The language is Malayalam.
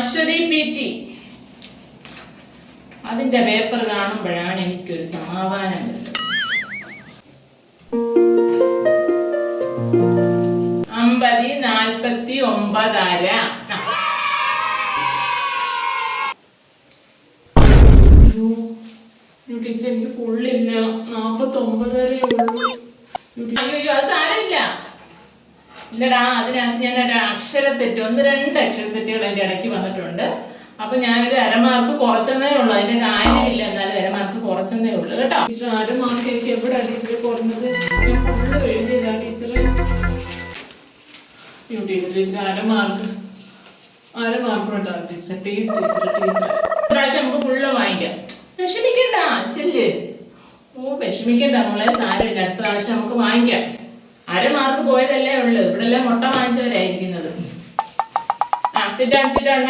അശ്വതി PT. അതിന്റെ പേപ്പർ കാണുമ്പോഴാണ് എനിക്കൊരു സമാധാനം വരുന്നത്. 50-49. ടീച്ചർ എനിക്ക് ഫുള്ളില്ല, 49 ഉള്ളൂ. അയ്യോ അത് സാരമില്ല. ഇല്ലടാ, അതിനകത്ത് ഞാൻ ഒരു അക്ഷരത്തെറ്റ്, 1-2 അക്ഷരത്തെറ്റുകൾ എൻ്റെ ഇടയ്ക്ക് വന്നിട്ടുണ്ട്. അപ്പൊ ഞാനൊരു അരമാർക്ക് കുറച്ചെന്നേ ഉള്ളൂ. അതിന്റെ കാര്യമില്ല, എന്നാലും അരമാർക്ക് കുറച്ചെന്നേ ഉള്ളൂ കേട്ടോ. ടീച്ചർ അരമാർക്ക് എനിക്ക് എവിടെയാണ് ടീച്ചർ കുറഞ്ഞത്? ഞാൻ ഫുള്ള് എഴുതിയതാ ടീച്ചർ. ടീച്ചർ അരമാർക്ക് കേട്ടോ ടീച്ചർ. പ്ലീസ് ടീച്ചർ പ്രാവശ്യം നമുക്ക് ഫുള്ള് വാങ്ങിക്കാം. വിഷമിക്കണ്ട ചെല്ല്. വിഷമിക്കണ്ട മോളെ, സാരമില്ല. അടുത്ത പ്രാവശ്യം നമുക്ക് വാങ്ങിക്കാം. അരമാർക്ക് പോയതല്ലേ ഉള്ളു. ഇവിടെ എല്ലാം മുട്ട വാങ്ങിച്ചവരായിരിക്കുന്നത്. Sit down